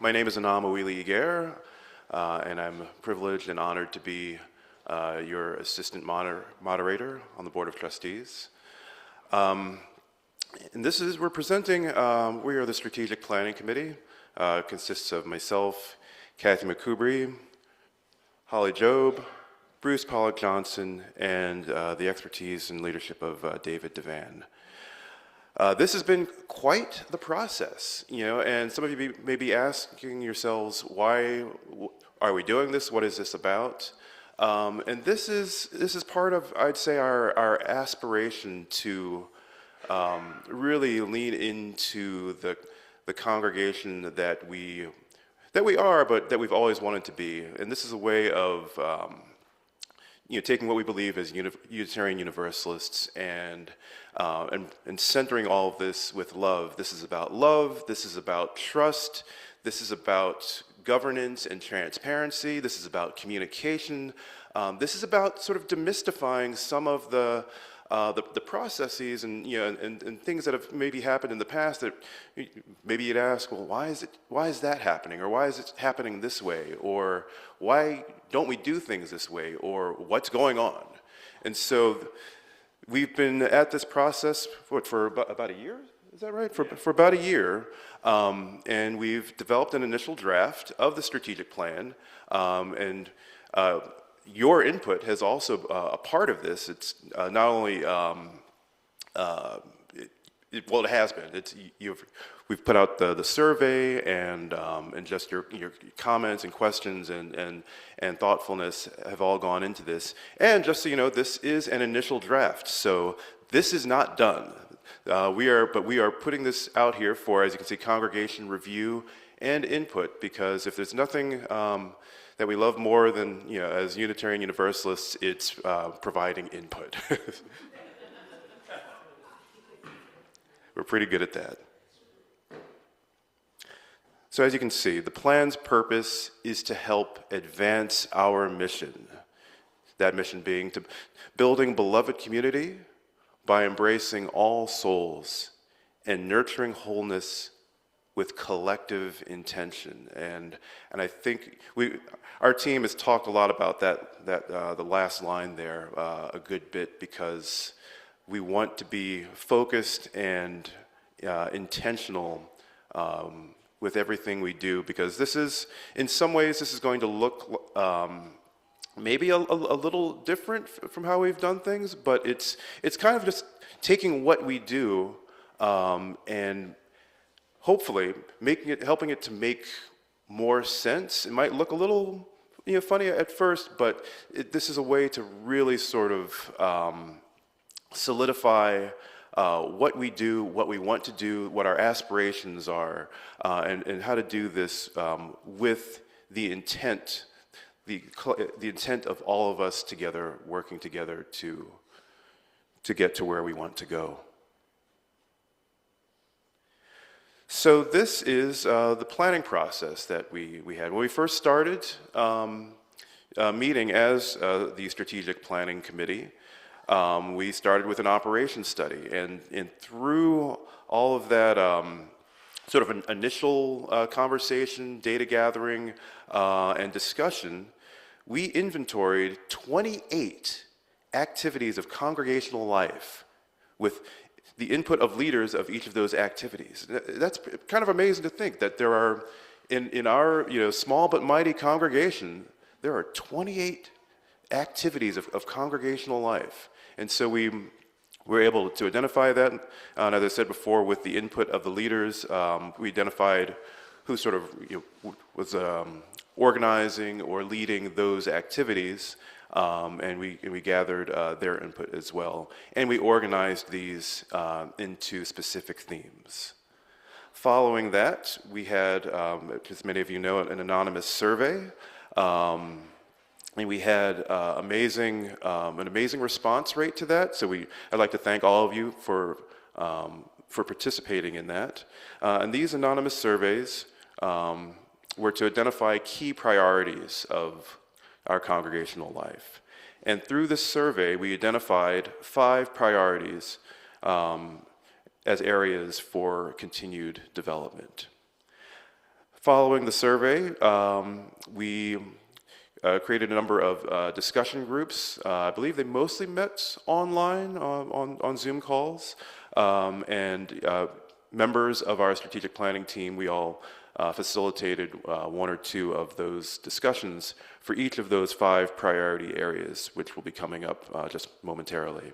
My name is Anam Awili Iger, and I'm privileged and honored to be your assistant moderator on the Board of Trustees. And we're presenting, we are the Strategic Planning Committee. Consists of myself, Kathy McCubry, Holly Jobe, Bruce Pollock Johnson, and the expertise and leadership of David Devan. This has been quite the process, and some of you may be asking yourselves, why are we doing this? What is this about? And this is part of, I'd say, our aspiration to really lean into the congregation that we are, but that we've always wanted to be. And this is a way of taking what we believe as Unitarian Universalists and centering all of this with love. This is about love. This is about trust. This is about governance and transparency. This is about communication. This is about sort of demystifying some of the processes and things that have maybe happened in the past that maybe you'd ask, well, why is that happening? Or why is it happening this way? Or why don't we do things this way? Or what's going on? And so we've been at this process for about a year? Is that right? For about a year. And we've developed an initial draft of the strategic plan. Your input has also a part of this. It's not only, it has been. We've put out the survey and just your comments and questions and thoughtfulness have all gone into this. And just so you know, this is an initial draft, so this is not done. We are putting this out here for, as you can see, congregation review and input, because if there's nothing that we love more than, as Unitarian Universalists, it's providing input. We're pretty good at that. So as you can see, the plan's purpose is to help advance our mission. That mission being to building beloved community by embracing all souls and nurturing wholeness with collective intention. And I think our team has talked a lot about that the last line there a good bit, because we want to be focused and intentional with everything we do, because this is, in some ways, this is going to look maybe a little different from how we've done things, but it's kind of just taking what we do and hopefully helping it to make more sense. It might look a little funny at first, but this is a way to really sort of solidify what we do, what we want to do, what our aspirations are, and how to do this with the intent, the intent of all of us together, working together to get to where we want to go. So this is the planning process that we had. When we first started meeting as the Strategic Planning Committee, we started with an operations study, and through all of that sort of an initial conversation, data gathering, and discussion, we inventoried 28 activities of congregational life with the input of leaders of each of those activities. That's kind of amazing to think that there are, in our small but mighty congregation, there are 28 activities of congregational life. And so we were able to identify that. And as I said before, with the input of the leaders, we identified who sort of was organizing or leading those activities. And we gathered their input as well. And we organized these into specific themes. Following that, we had, as many of you know, an anonymous survey. And we had an amazing response rate to that. So I'd like to thank all of you for participating in that. And these anonymous surveys were to identify key priorities of our congregational life. And through this survey, we identified 5 priorities as areas for continued development. Following the survey, we created a number of discussion groups. I believe they mostly met online on Zoom calls, and members of our strategic planning team, we all facilitated one or two of those discussions for each of those 5 priority areas, which will be coming up just momentarily.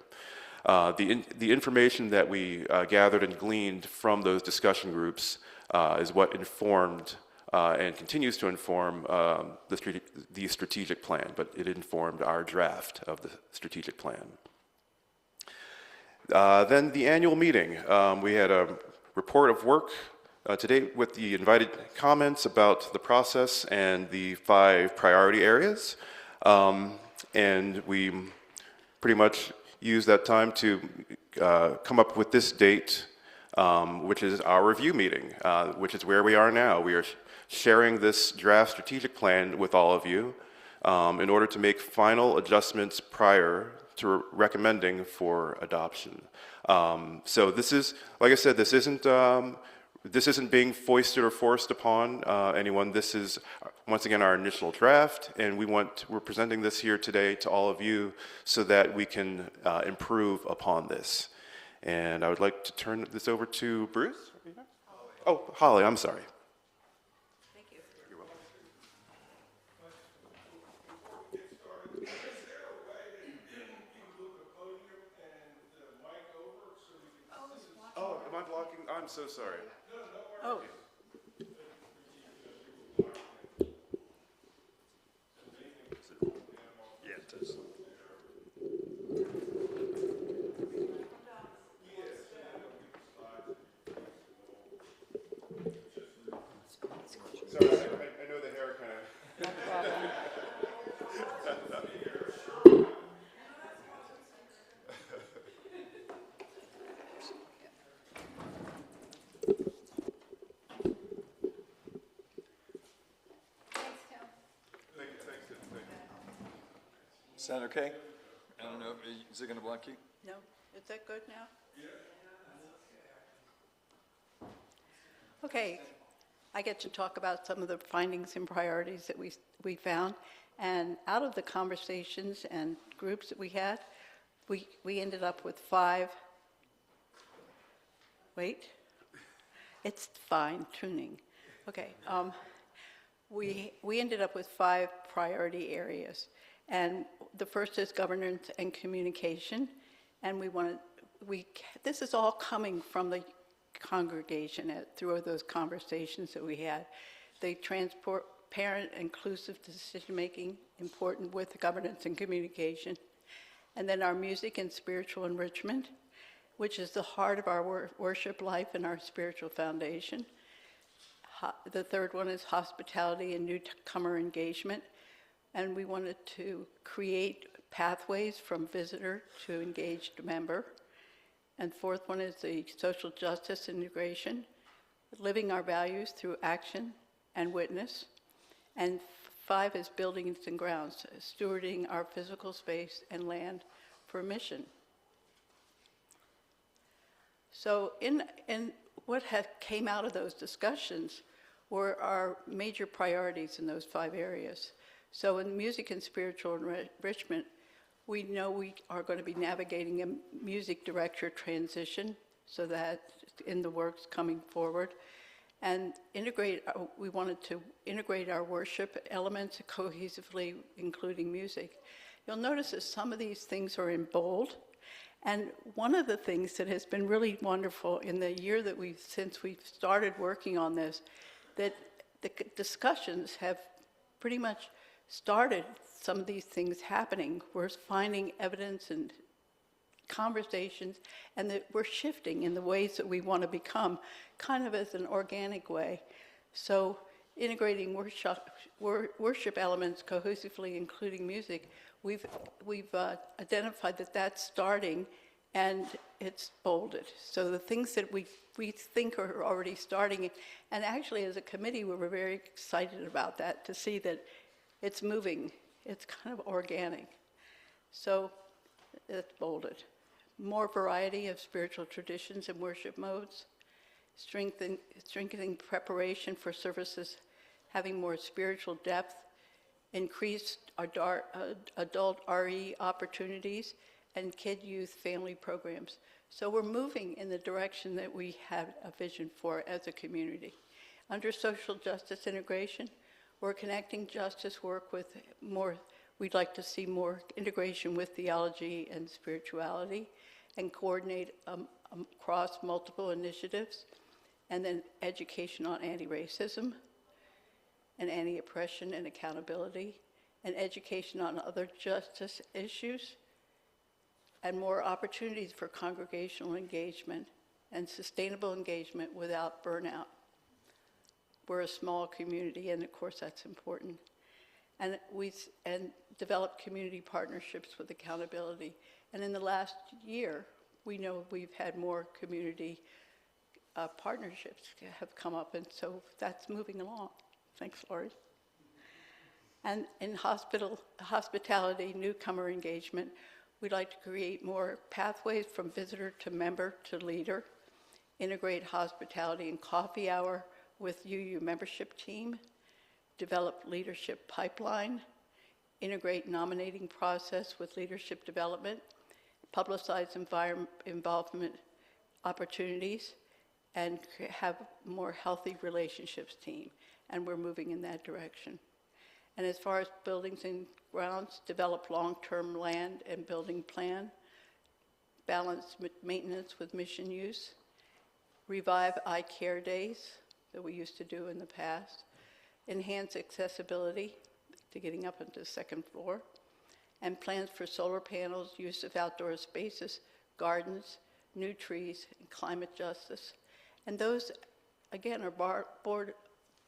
The information that we gathered and gleaned from those discussion groups is what informed and continues to inform the strategic plan, but it informed our draft of the strategic plan. Then the annual meeting. We had a report of work to date with the invited comments about the process and the 5 priority areas. And we pretty much used that time to come up with this date, which is our review meeting, which is where we are now. We are sharing this draft strategic plan with all of you in order to make final adjustments prior to recommending for adoption. So this is, like I said, this isn't being foisted or forced upon anyone. This is, once again, our initial draft, and we're presenting this here today to all of you so that we can improve upon this. And I would like to turn this over to Bruce. Oh, Holly, I'm sorry. Thank you. You're welcome. Oh, am I blocking? I'm so sorry. Oh. Yeah, it does. Sorry, I know the hair kind of. No problem. Is that okay? I don't know, is it going to block you? No, is that good now? Okay, I get to talk about some of the findings and priorities that we found. And out of the conversations and groups that we had, we ended up with 5. Wait, it's fine tuning. Okay, we ended up with 5 priority areas. And the first is governance and communication. And this is all coming from the congregation through those conversations that we had. They transport parent inclusive decision-making, important with governance and communication. And then our music and spiritual enrichment, which is the heart of our worship life and our spiritual foundation. The third one is hospitality and newcomer engagement. And we wanted to create pathways from visitor to engaged member. And fourth one is the social justice integration, living our values through action and witness. And 5 is buildings and grounds, stewarding our physical space and land for mission. So in what came out of those discussions were our major priorities in those 5 areas. So in music and spiritual enrichment, we know we are going to be navigating a music director transition, so that in the works coming forward. And we wanted to integrate our worship elements cohesively, including music. You'll notice that some of these things are in bold. And one of the things that has been really wonderful in the year that since we've started working on this, that the discussions have pretty much started some of these things happening. We're finding evidence and conversations, and that we're shifting in the ways that we want to become, kind of as an organic way. So integrating worship elements cohesively, including music, we've identified that that's starting, and it's bolded. So the things that we think are already starting, and actually as a committee we were very excited about that, to see that it's moving. It's kind of organic. So it's bolded. More variety of spiritual traditions and worship modes, strengthening preparation for services having more spiritual depth, increased adult RE opportunities, and kid, youth, family programs. So we're moving in the direction that we had a vision for as a community. Under social justice integration, we're connecting justice work with more, we'd like to see more integration with theology and spirituality and coordinate across multiple initiatives, and then education on anti-racism and anti-oppression and accountability, and education on other justice issues, and more opportunities for congregational engagement and sustainable engagement without burnout. We're a small community, and of course that's important. And develop community partnerships with accountability. And in the last year, we know we've had more community partnerships have come up, and so that's moving along. Thanks, Lori. And in hospitality, newcomer engagement, we'd like to create more pathways from visitor to member to leader, integrate hospitality and coffee hour with UU membership team, develop leadership pipeline, integrate nominating process with leadership development, publicize involvement opportunities, and have more healthy relationships team. And we're moving in that direction. And as far as buildings and grounds, develop long-term land and building plan, balance maintenance with mission use, revive eye care days that we used to do in the past, enhance accessibility to getting up into the second floor, and plans for solar panels, use of outdoor spaces, gardens, new trees, and climate justice. And those, again, are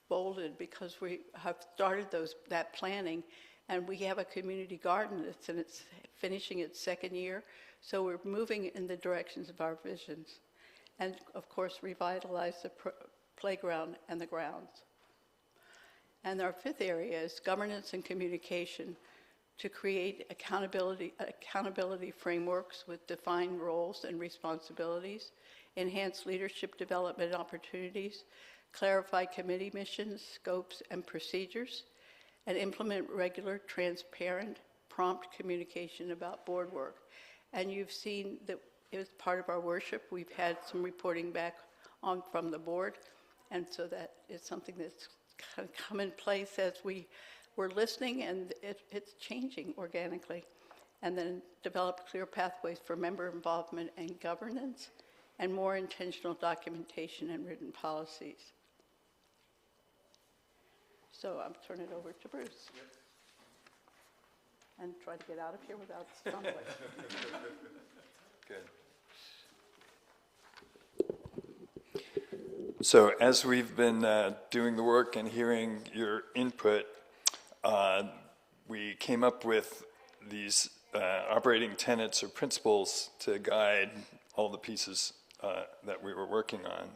bolded because we have started that planning, and we have a community garden that's in its finishing its second year, so we're moving in the directions of our visions. And of course, revitalize the playground and the grounds. And our fifth area is governance and communication, to create accountability frameworks with defined roles and responsibilities, enhance leadership development opportunities, clarify committee missions, scopes, and procedures, and implement regular, transparent, prompt communication about board work. And you've seen that it was part of our worship. We've had some reporting back from the board, and so that is something that's kind of come in place as we're listening, and it's changing organically. And then develop clear pathways for member involvement and governance, and more intentional documentation and written policies. So I'll turn it over to Bruce. Yep. And try to get out of here without stumbling. Good. So as we've been doing the work and hearing your input, we came up with these operating tenets or principles to guide all the pieces that we were working on.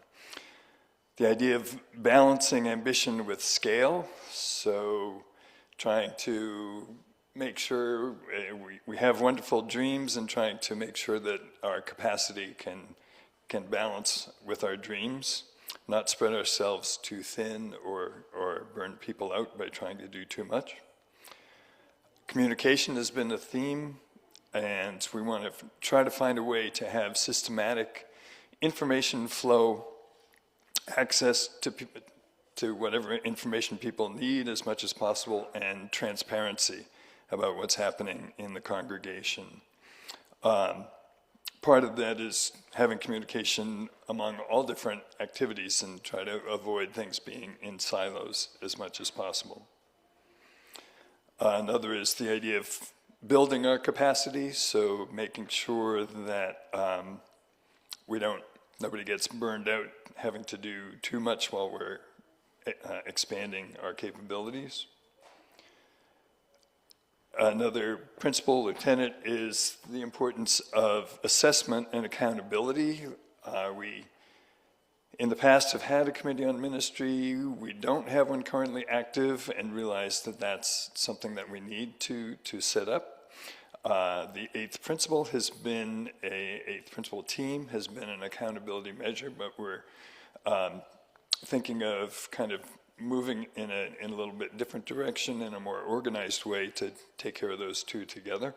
The idea of balancing ambition with scale, so trying to make sure we have wonderful dreams and trying to make sure that our capacity can balance with our dreams, not spread ourselves too thin or burn people out by trying to do too much. Communication has been a theme, and we want to try to find a way to have systematic information flow, access to whatever information people need as much as possible, and transparency about what's happening in the congregation. Part of that is having communication among all different activities and try to avoid things being in silos as much as possible. Another is the idea of building our capacity, so making sure that nobody gets burned out having to do too much while we're expanding our capabilities. Another principle or tenet is the importance of assessment and accountability. We, in the past, have had a committee on ministry. We don't have one currently active, and realize that that's something that we need to set up. The eighth principle has been eighth principle team has been an accountability measure, but we're thinking of kind of moving in a little bit different direction in a more organized way to take care of those two together.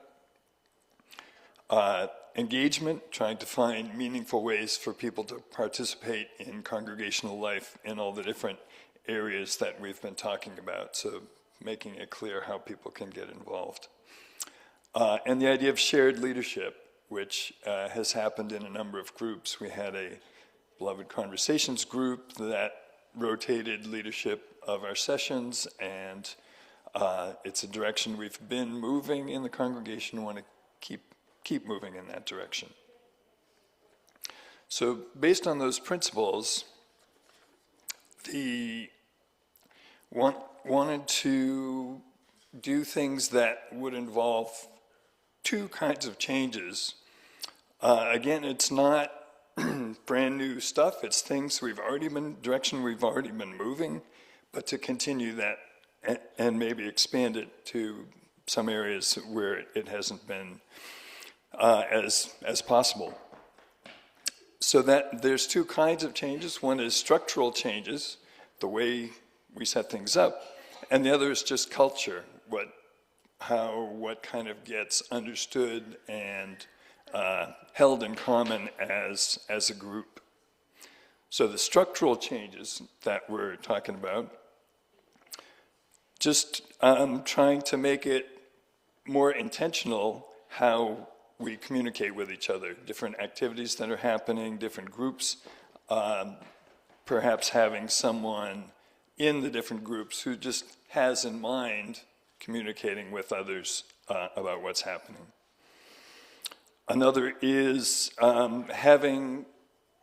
Engagement, trying to find meaningful ways for people to participate in congregational life in all the different areas that we've been talking about, so making it clear how people can get involved. And the idea of shared leadership, which has happened in a number of groups. We had a Beloved Conversations group that rotated leadership of our sessions, and it's a direction we've been moving in the congregation, want to keep moving in that direction. So based on those principles, wanted to do things that would involve two kinds of changes. Again, it's not brand new stuff. It's things direction we've already been moving, but to continue that and maybe expand it to some areas where it hasn't been as possible. So that there's two kinds of changes. One is structural changes, the way we set things up, and the other is just culture, what kind of gets understood and held in common as a group. So the structural changes that we're talking about, just trying to make it more intentional how we communicate with each other, different activities that are happening, different groups, perhaps having someone in the different groups who just has in mind communicating with others about what's happening. Another is having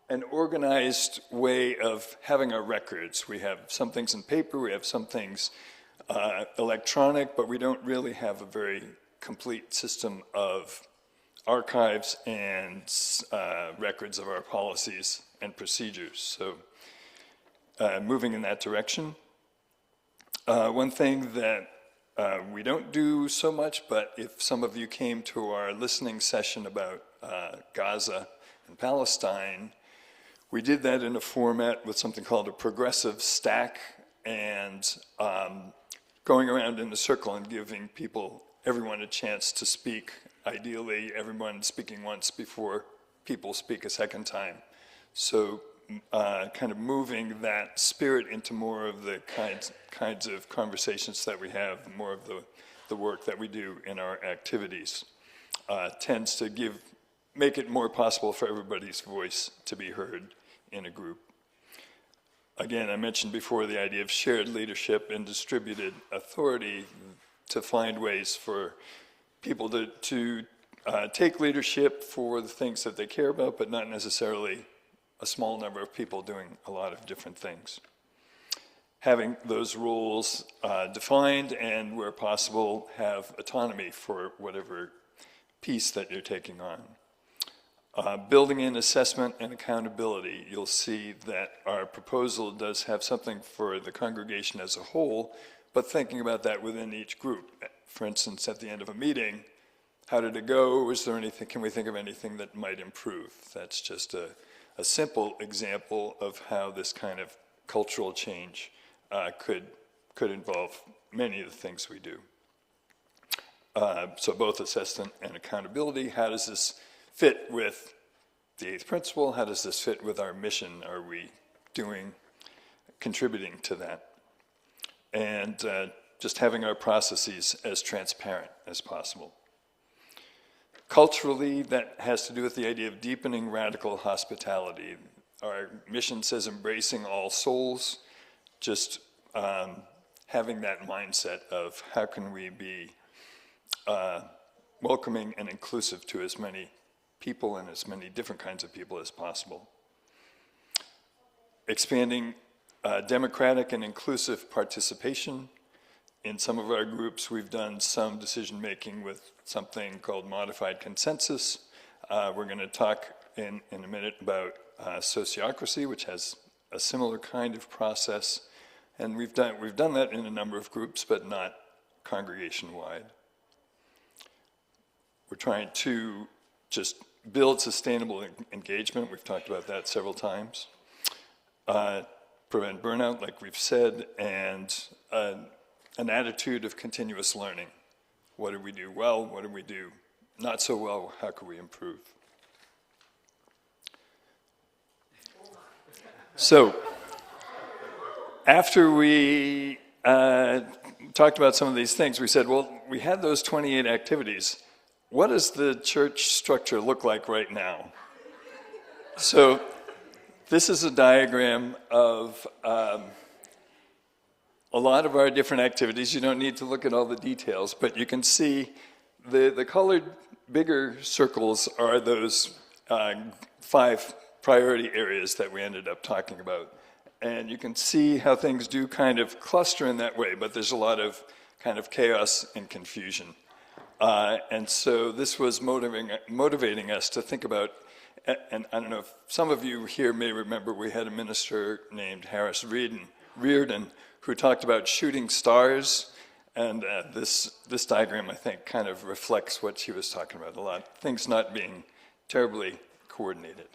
an organized way of having our records. We have some things in paper, we have some things electronic, but we don't really have a very complete system of archives and records of our policies and procedures. So moving in that direction. One thing that we don't do so much, but if some of you came to our listening session about Gaza and Palestine, we did that in a format with something called a progressive stack, and going around in a circle and giving everyone a chance to speak. Ideally, everyone speaking once before people speak a second time. So kind of moving that spirit into more of the kinds of conversations that we have, more of the work that we do in our activities, tends to make it more possible for everybody's voice to be heard in a group. Again, I mentioned before the idea of shared leadership and distributed authority, to find ways for people to take leadership for the things that they care about, but not necessarily a small number of people doing a lot of different things. Having those rules defined, and where possible, have autonomy for whatever piece that you're taking on. Building in assessment and accountability, you'll see that our proposal does have something for the congregation as a whole, but thinking about that within each group. For instance, at the end of a meeting, how did it go? Can we think of anything that might improve? That's just a simple example of how this kind of cultural change could involve many of the things we do. So both assessment and accountability. How does this fit with the eighth principle? How does this fit with our mission? Are we contributing to that? And just having our processes as transparent as possible. Culturally, that has to do with the idea of deepening radical hospitality. Our mission says embracing all souls, just having that mindset of how can we be welcoming and inclusive to as many people and as many different kinds of people as possible. Expanding democratic and inclusive participation. In some of our groups, we've done some decision-making with something called modified consensus. We're going to talk in a minute about sociocracy, which has a similar kind of process. And we've done that in a number of groups, but not congregation-wide. We're trying to just build sustainable engagement. We've talked about that several times. prevent burnout, like we've said, and an attitude of continuous learning. What did we do well? What did we do not so well? How could we improve? So, after we talked about some of these things, we said, well, we had those 28 activities. What does the church structure look like right now? So, this is a diagram of a lot of our different activities. You don't need to look at all the details, but you can see the colored bigger circles are those 5 priority areas that we ended up talking about. And you can see how things do kind of cluster in that way, but there's a lot of kind of chaos and confusion. And so this was motivating us to think about, and I don't know if some of you here may remember, we had a minister named Harris Reardon who talked about shooting stars, and this diagram, I think, kind of reflects what she was talking about a lot, things not being terribly coordinated.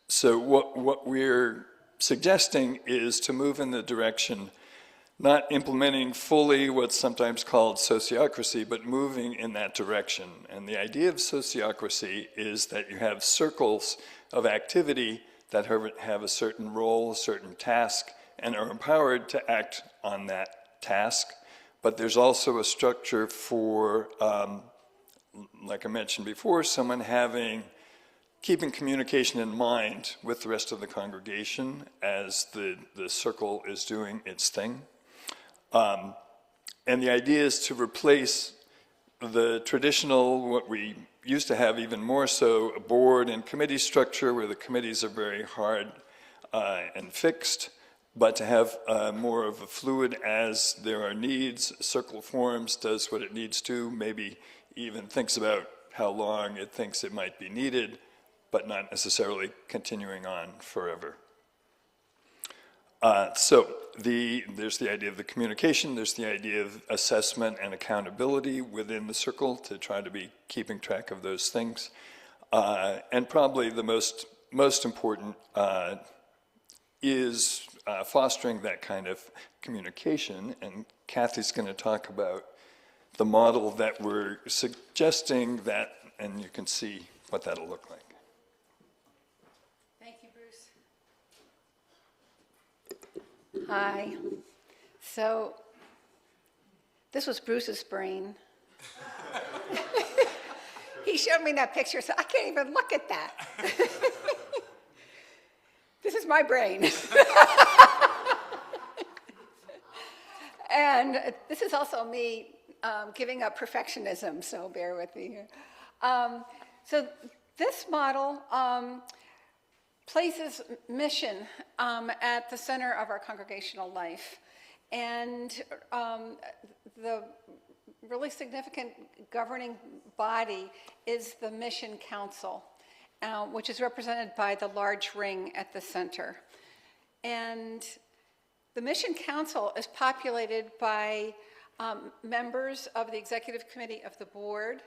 So what we're suggesting is to move in the direction, not implementing fully what's sometimes called sociocracy, but moving in that direction. And the idea of sociocracy is that you have circles of activity that have a certain role, a certain task, and are empowered to act on that task. But there's also a structure for, like I mentioned before, someone keeping communication in mind with the rest of the congregation as the circle is doing its thing. And the idea is to replace the traditional, what we used to have even more so, a board and committee structure where the committees are very hard and fixed, but to have more of a fluid as there are needs. Circle forms, does what it needs to, maybe even thinks about how long it thinks it might be needed, but not necessarily continuing on forever. So there's the idea of the communication, there's the idea of assessment and accountability within the circle to try to be keeping track of those things. And probably the most important is fostering that kind of communication. And Kathy's going to talk about the model that we're suggesting that, and you can see what that'll look like. Thank you, Bruce. Hi. So this was Bruce's brain. He showed me that picture, so I can't even look at that. This is my brain. And this is also me giving up perfectionism, so bear with me here. So this model places mission at the center of our congregational life. And the really significant governing body is the Mission Council, which is represented by the large ring at the center. And the Mission Council is populated by members of the Executive Committee of the Board,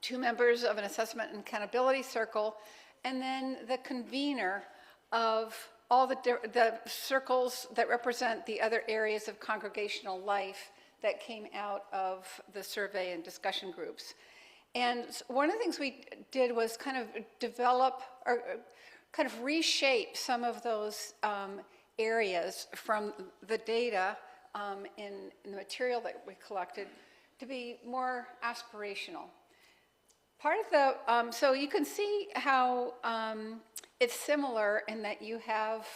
2 members of an Assessment and Accountability Circle, and then the convener of all the circles that represent the other areas of congregational life that came out of the survey and discussion groups. And one of the things we did was kind of develop or kind of reshape some of those areas from the data in the material that we collected to be more aspirational. Part of the, so you can see how it's similar in that you have,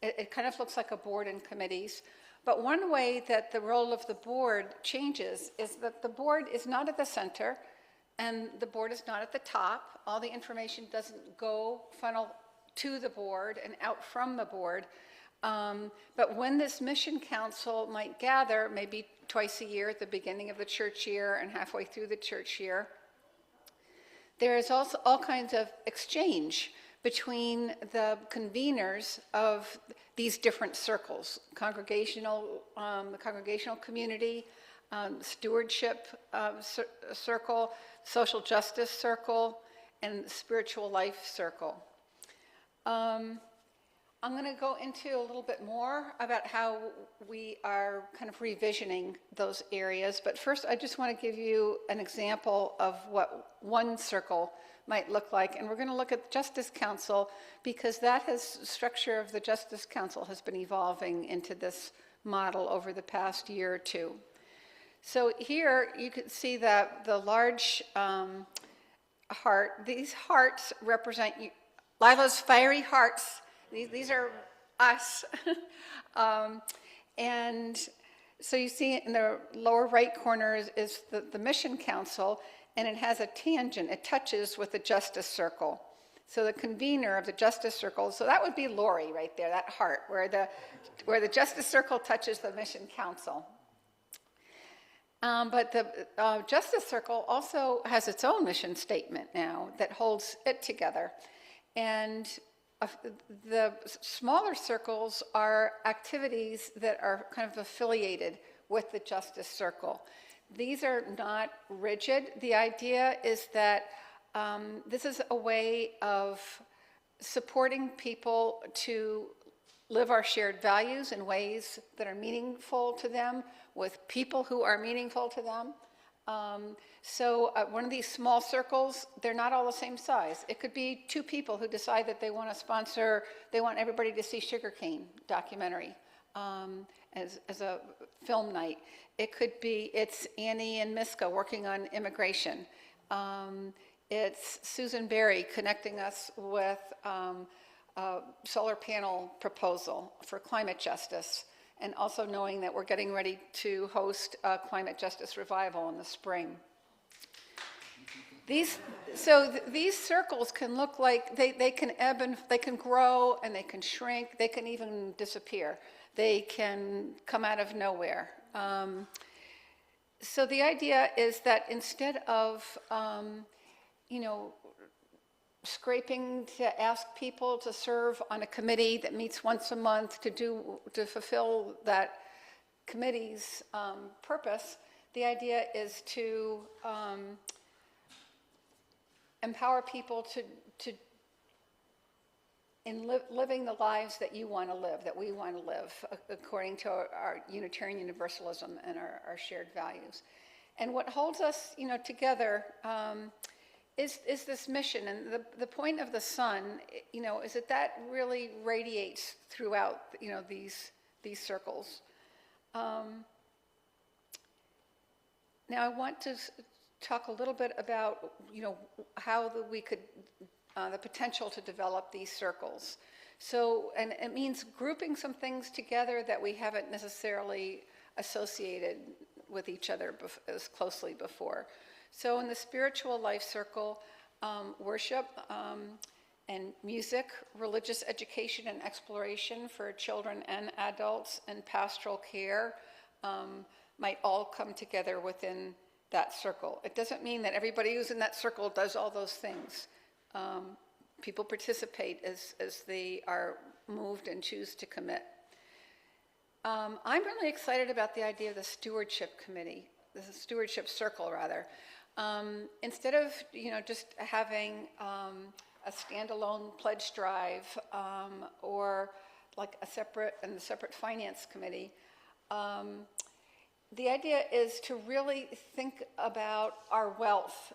it kind of looks like a board and committees, but one way that the role of the board changes is that the board is not at the center and the board is not at the top. All the information doesn't funnel to the board and out from the board. But when this Mission Council might gather, maybe twice a year at the beginning of the church year and halfway through the church year, there is also all kinds of exchange between the conveners of these different circles, the congregational community, stewardship circle, social justice circle, and spiritual life circle. I'm going to go into a little bit more about how we are kind of revisioning those areas. But first, I just want to give you an example of what one circle might look like. And we're going to look at the Justice Council because structure of the Justice Council has been evolving into this model over the past year or two. So here you can see that the large heart, these hearts represent Lila's fiery hearts. These are us. And so you see in the lower right corner is the Mission Council, and it has a tangent. It touches with the Justice Circle. So the convener of the Justice Circle, so that would be Lori right there, that heart, where the Justice Circle touches the Mission Council. But the Justice Circle also has its own mission statement now that holds it together. And the smaller circles are activities that are kind of affiliated with the Justice Circle. These are not rigid. The idea is that this is a way of supporting people to live our shared values in ways that are meaningful to them, with people who are meaningful to them. So one of these small circles, they're not all the same size. It could be two people who decide that they want to sponsor, they want everybody to see Sugarcane documentary as a film night. It could be, it's Annie and Miska working on immigration. It's Susan Berry connecting us with a solar panel proposal for climate justice, and also knowing that we're getting ready to host a climate justice revival in the spring. These circles can look like, they can ebb and they can grow and they can shrink, they can even disappear. They can come out of nowhere. So the idea is that instead of, scraping to ask people to serve on a committee that meets once a month to fulfill that committee's purpose, the idea is to empower people in living the lives that you want to live, that we want to live, according to our Unitarian Universalism and our shared values. And what holds us, together is this mission. And the point of the sun, is that really radiates throughout, these circles. Now I want to talk a little bit about, how we could, the potential to develop these circles. So, and it means grouping some things together that we haven't necessarily associated with each other as closely before. So in the spiritual life circle, worship and music, religious education and exploration for children and adults, and pastoral care might all come together within that circle. It doesn't mean that everybody who's in that circle does all those things. People participate as they are moved and choose to commit. I'm really excited about the idea of the stewardship committee, the stewardship circle rather. Instead of just having a standalone pledge drive or like a separate finance committee, the idea is to really think about our wealth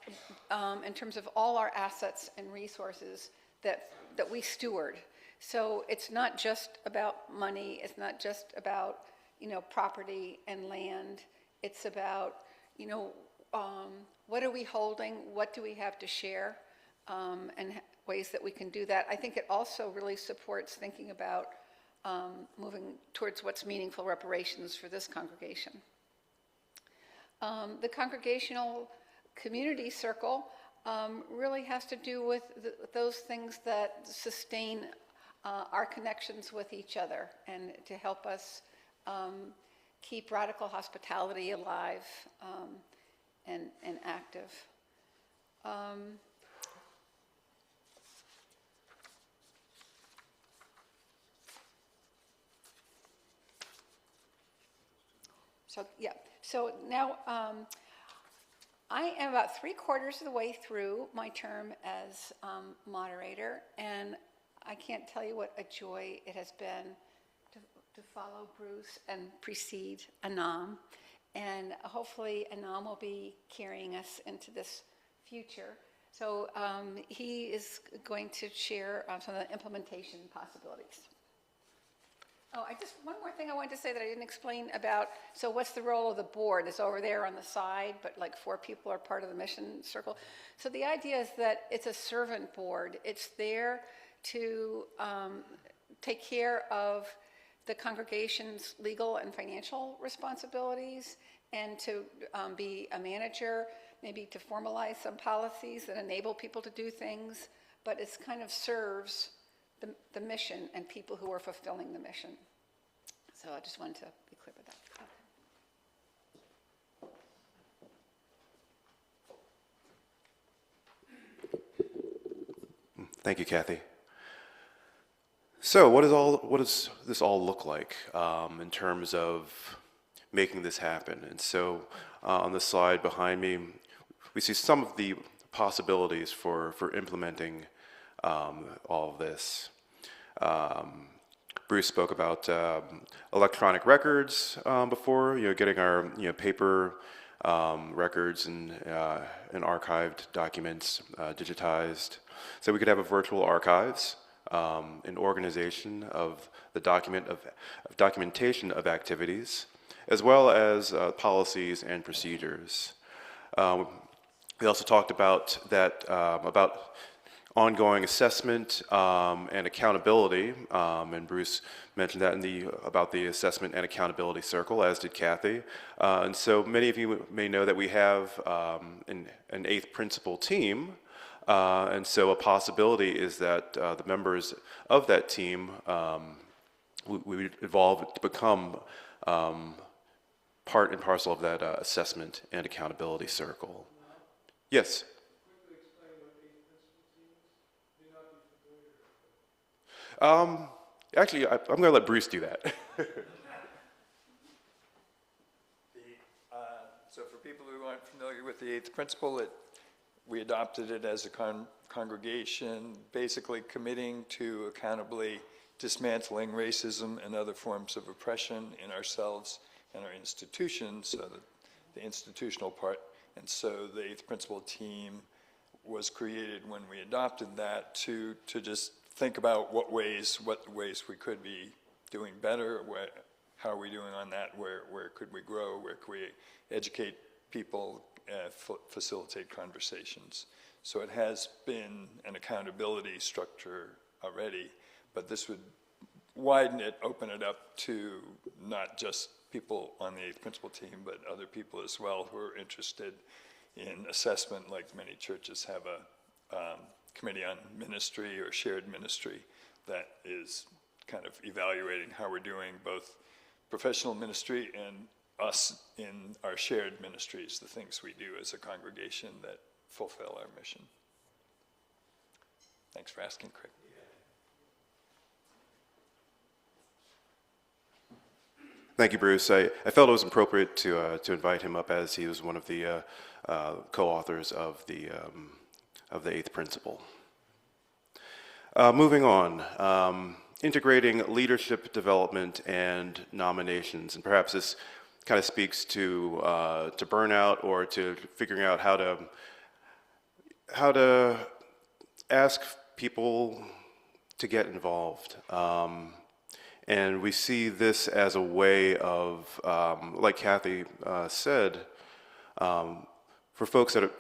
in terms of all our assets and resources that we steward. So it's not just about money. It's not just about property and land. It's about what are we holding? What do we have to share? And ways that we can do that. I think it also really supports thinking about moving towards what's meaningful reparations for this congregation. The congregational community circle really has to do with those things that sustain our connections with each other and to help us keep radical hospitality alive and active. So now I am about 3/4 of the way through my term as moderator, and I can't tell you what a joy it has been to follow Bruce and precede Anam. And hopefully Anam will be carrying us into this future. So he is going to share some of the implementation possibilities. Oh, one more thing I wanted to say that I didn't explain about, so what's the role of the board? It's over there on the side, but like 4 people are part of the mission circle. So the idea is that it's a servant board. It's there to take care of the congregation's legal and financial responsibilities and to be a manager, maybe to formalize some policies that enable people to do things, but it's kind of serves the mission and people who are fulfilling the mission. So I just wanted to be clear with that. Okay. Thank you, Kathy. So what does this all look like in terms of making this happen? And so on the slide behind me, we see some of the possibilities for implementing all of this. Bruce spoke about electronic records before, getting our paper records and archived documents digitized. So we could have a virtual archives, an organization of the documentation of activities, as well as policies and procedures. We also talked about that about ongoing assessment and accountability, and Bruce mentioned that about the assessment and accountability circle, as did Kathy. And so many of you may know that we have an 8th principle team, and so a possibility is that the members of that team we would evolve to become part and parcel of that assessment and accountability circle. Yes? Actually, I'm going to let Bruce do that. So for people who aren't familiar with the 8th principle, we adopted it as a congregation, basically committing to accountably dismantling racism and other forms of oppression in ourselves and our institutions, so the institutional part. And so the 8th principle team was created when we adopted that to just think about what ways we could be doing better, how are we doing on that, where could we grow, where could we educate people, facilitate conversations. So it has been an accountability structure already, but this would widen it, open it up to not just people on the 8th principle team, but other people as well who are interested in assessment, like many churches have a committee on ministry or shared ministry that is kind of evaluating how we're doing both professional ministry and us in our shared ministries, the things we do as a congregation that fulfill our mission. Thanks for asking, Craig. Thank you, Bruce. I felt it was appropriate to invite him up as he was one of the co-authors of the 8th principle. Moving on, integrating leadership development and nominations, and perhaps this kind of speaks to burnout or to figuring out how to ask people to get involved. And we see this as a way of, like Kathy said, for folks that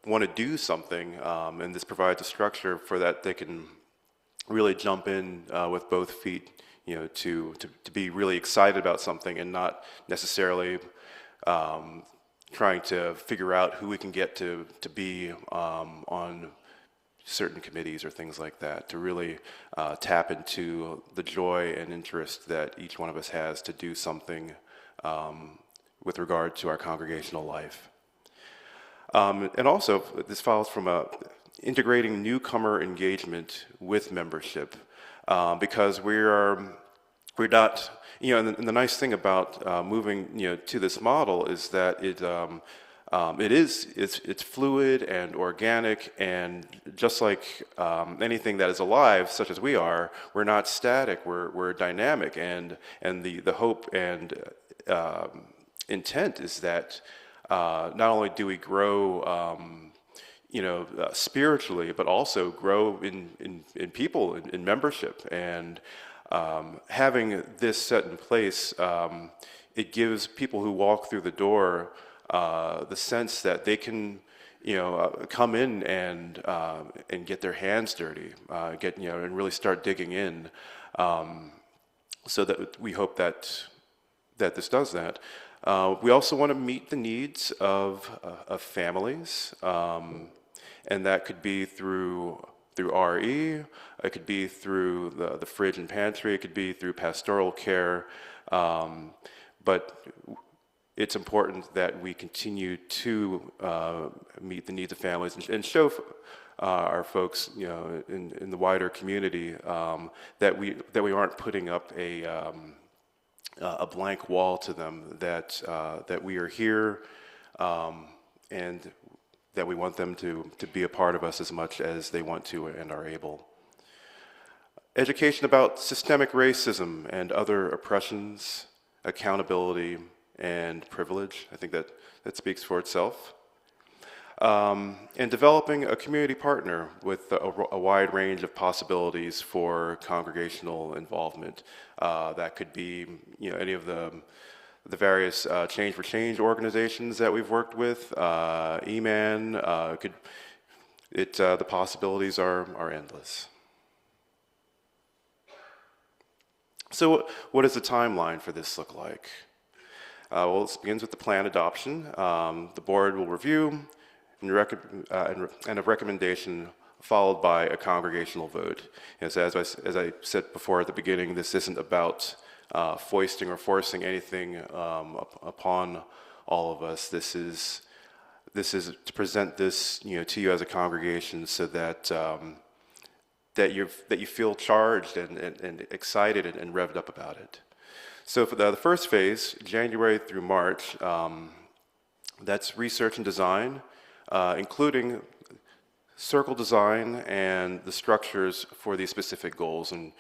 want to do something, and this provides a structure for that they can really jump in with both feet, to be really excited about something and not necessarily trying to figure out who we can get to be on certain committees or things like that, to really tap into the joy and interest that each one of us has to do something with regard to our congregational life. And also, this follows from integrating newcomer engagement with membership, because we're not, and the nice thing about moving, to this model is that it it's fluid and organic, and just like anything that is alive, such as we are, we're not static. We're dynamic, and the hope and intent is that not only do we grow, spiritually, but also grow in people, in membership, and having this set in place, it gives people who walk through the door the sense that they can, come in and get their hands dirty, and really start digging in. So that we hope that this does that. We also want to meet the needs of families, and that could be through RE, it could be through the fridge and pantry, it could be through pastoral care, but it's important that we continue to meet the needs of families and show our folks, in the wider community, that we aren't putting up a blank wall to them, that we are here, and that we want them to be a part of us as much as they want to and are able. Education about systemic racism and other oppressions, accountability, and privilege. I think that speaks for itself. And developing a community partner with a wide range of possibilities for congregational involvement. That could be, any of the various Change for Change organizations that we've worked with, EMAN. The possibilities are endless. So, what does the timeline for this look like? Well, it begins with the plan adoption. The board will review and a recommendation followed by a congregational vote. As I said before at the beginning, this isn't about foisting or forcing anything upon all of us. This is to present this, to you as a congregation, so that that you feel charged and excited and revved up about it. So for the first phase, January through March, that's research and design, including circle design and the structures for these specific goals, and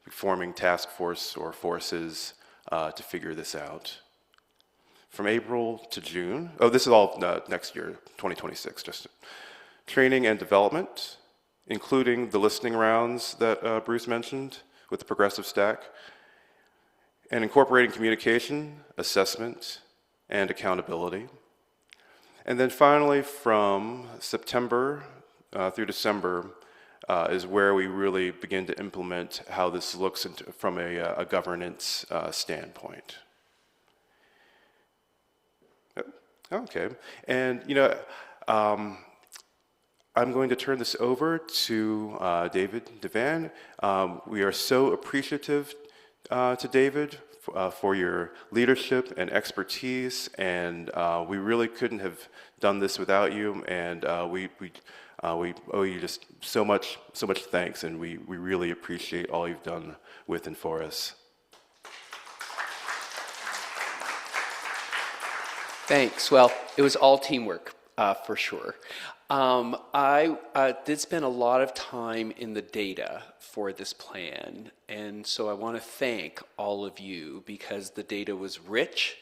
forming task force or forces to figure this out. From April to June, this is all next year, 2026, just training and development, including the listening rounds that Bruce mentioned with the progressive stack, and incorporating communication, assessment, and accountability. And then finally, from September through December is where we really begin to implement how this looks from a governance standpoint. Okay, and I'm going to turn this over to David Devan. We are so appreciative to David for your leadership and expertise, and we really couldn't have done this without you, and we owe you just so much thanks, and we really appreciate all you've done with and for us. Thanks. Well, it was all teamwork, for sure. I did spend a lot of time in the data for this plan, and so I want to thank all of you, because the data was rich,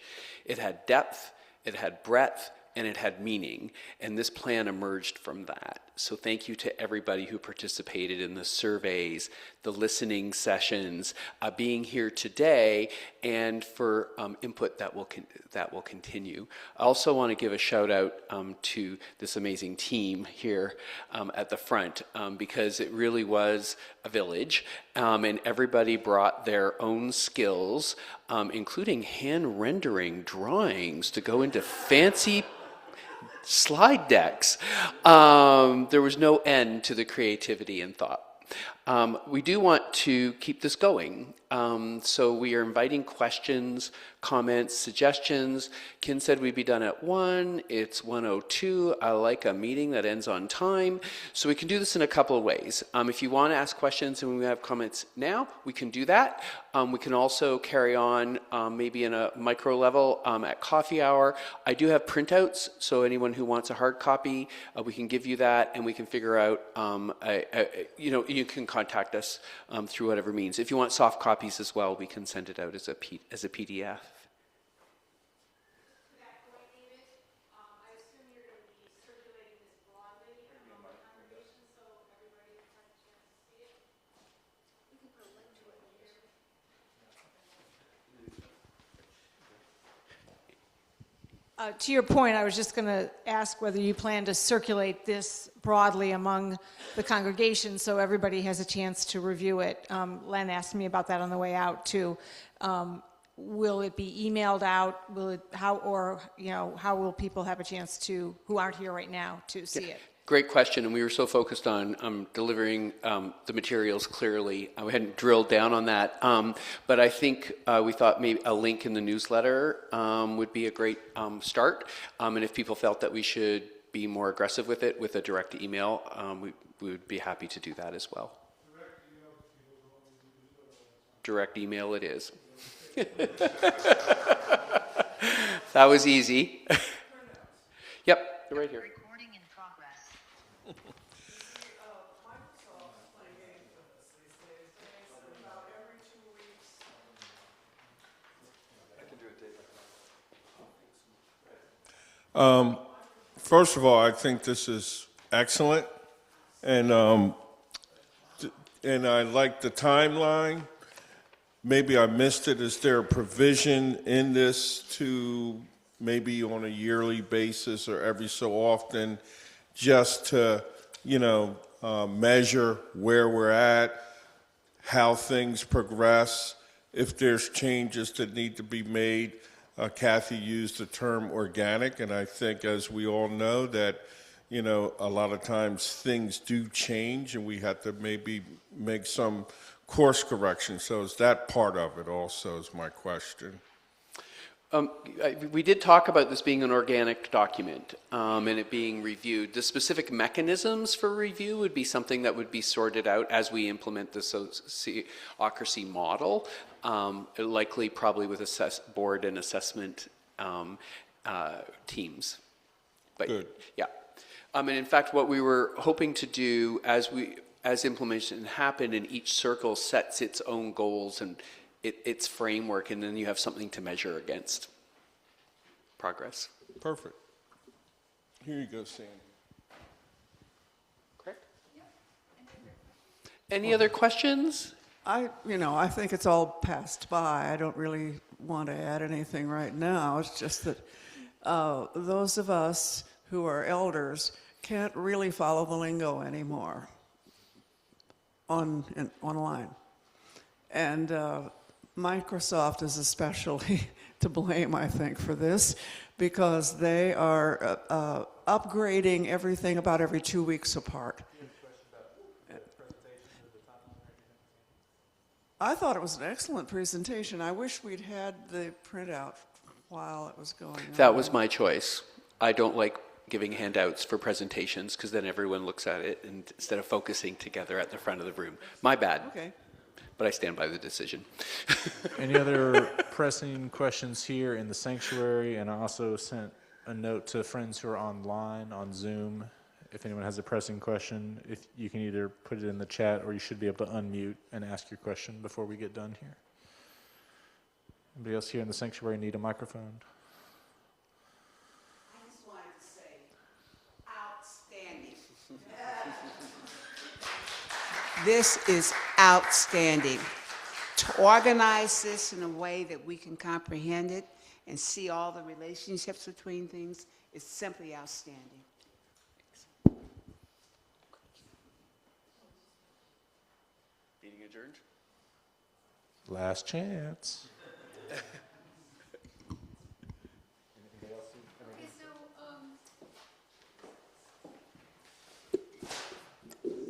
it had depth, it had breadth, and it had meaning, and this plan emerged from that. So thank you to everybody who participated in the surveys, the listening sessions, being here today, and for input that will continue. I also want to give a shout out to this amazing team here at the front, because it really was a village, and everybody brought their own skills, including hand rendering drawings to go into fancy slide decks. There was no end to the creativity and thought. We do want to keep this going, So we are inviting questions, comments, suggestions. Ken said we'd be done at 1. It's 1:02. I like a meeting that ends on time. So we can do this in a couple of ways. If you want to ask questions and we have comments now, we can do that. We can also carry on maybe in a micro level at coffee hour. I do have printouts, so anyone who wants a hard copy, we can give you that, and we can figure out, you can contact us through whatever means. If you want soft copies as well, we can send it out as a PDF. To your point, I was just going to ask whether you plan to circulate this broadly among the congregation so everybody has a chance to review it. Len asked me about that on the way out too. Will it be emailed out? How will people have a chance to, who aren't here right now, to see it? Great question, and we were so focused on delivering the materials clearly. We hadn't drilled down on that, but I think we thought maybe a link in the newsletter would be a great start, and if people felt that we should be more aggressive with it, with a direct email, we would be happy to do that as well. Direct email it is. That was easy. Yep, they're right here. First of all, I think this is excellent, and I like the timeline. Maybe I missed it. Is there a provision in this to maybe on a yearly basis or every so often, just to measure where we're at, how things progress, if there's changes that need to be made? Kathy used the term organic, and I think, as we all know, that a lot of times things do change, and we have to maybe make some course correction. So is that part of it also, is my question. We did talk about this being an organic document and it being reviewed. The specific mechanisms for review would be something that would be sorted out as we implement the Ocracy model, likely probably with board and assessment teams. But, good. Yeah. And in fact, what we were hoping to do as implementation happened, and each circle sets its own goals and its framework, and then you have something to measure against progress. Perfect. Here you go, Sam. Correct? Any other questions? I think it's all passed by. I don't really want to add anything right now. It's just that those of us who are elders can't really follow the lingo anymore online. And Microsoft is especially to blame, I think, for this, because they are upgrading everything about every 2 weeks apart. I thought it was an excellent presentation. I wish we'd had the printout while it was going on. That was my choice. I don't like giving handouts for presentations because then everyone looks at it instead of focusing together at the front of the room. My bad. Okay. But I stand by the decision. Any other pressing questions here in the sanctuary? And I also sent a note to friends who are online on Zoom. If anyone has a pressing question, if you can either put it in the chat or you should be able to unmute and ask your question before we get done here. Anybody else here in the sanctuary need a microphone? I just wanted to say, outstanding. This is outstanding. To organize this in a way that we can comprehend it and see all the relationships between things is simply outstanding. Meeting adjourned. Last chance.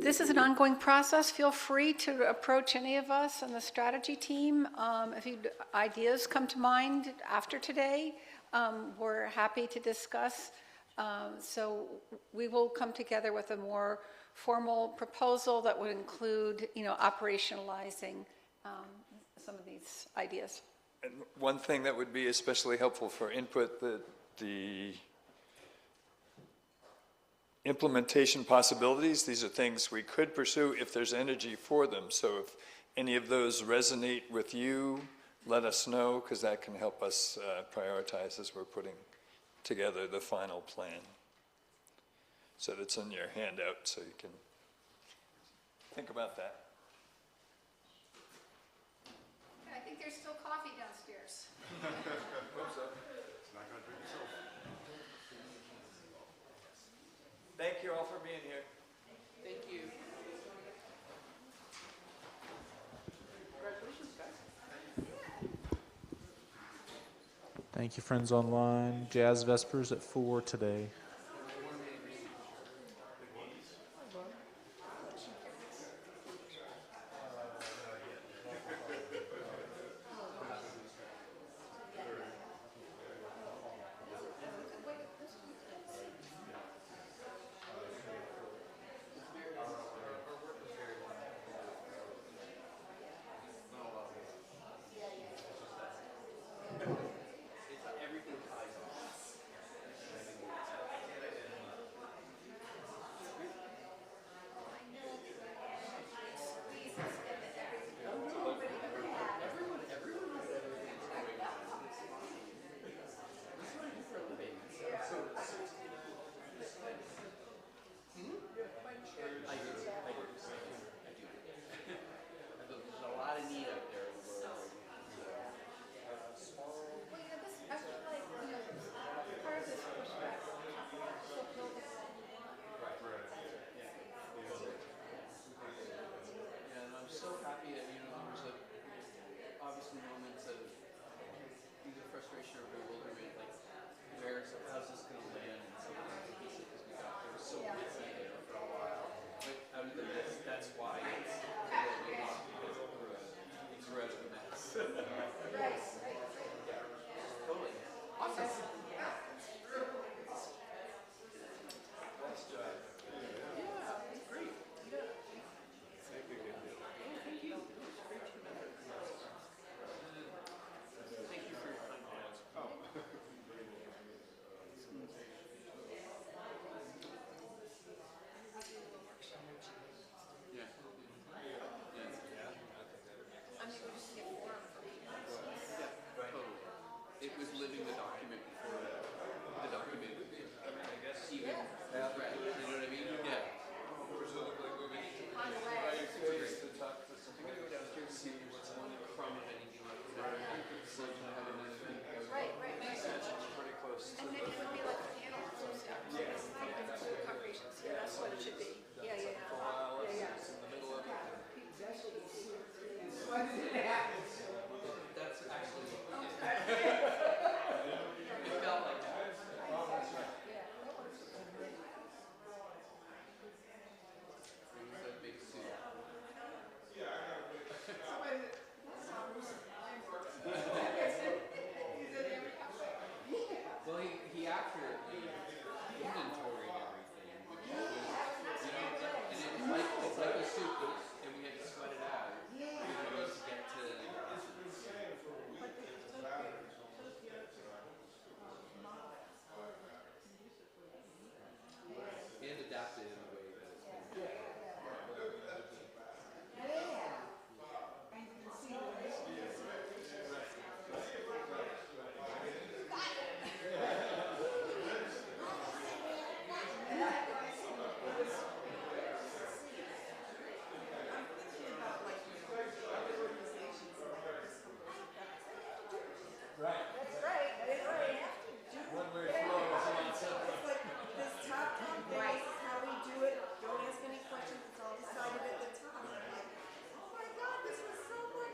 this is an ongoing process. Feel free to approach any of us on the strategy team. If ideas come to mind after today, we're happy to discuss. So we will come together with a more formal proposal that would include, operationalizing some of these ideas. And one thing that would be especially helpful for input, the implementation possibilities, these are things we could pursue if there's energy for them. So if any of those resonate with you, let us know, because that can help us prioritize as we're putting together the final plan. So that's in your handout, so you can think about that. I think there's still coffee downstairs. Thank you all for being here. Thank you. Thank you, friends online. Jazz Vespers at 4 today. It was living the document before the document even read. You know what I mean? Yeah. Presumably moving into the I'm gonna go downstairs and see if there's one crumb of anything like that. So you have another thing. Right. Pretty close. And it would be like a panel of some stuff. Congregations, yeah, that's what it should be. Yeah. In the middle of it. That's actually. It felt like that. It was a big suit. Well, he accurately inventoried everything, which was, and it's like a soup, and we had to sweat it out. We had to get to the essence. And adapted in a way that it's been. Right.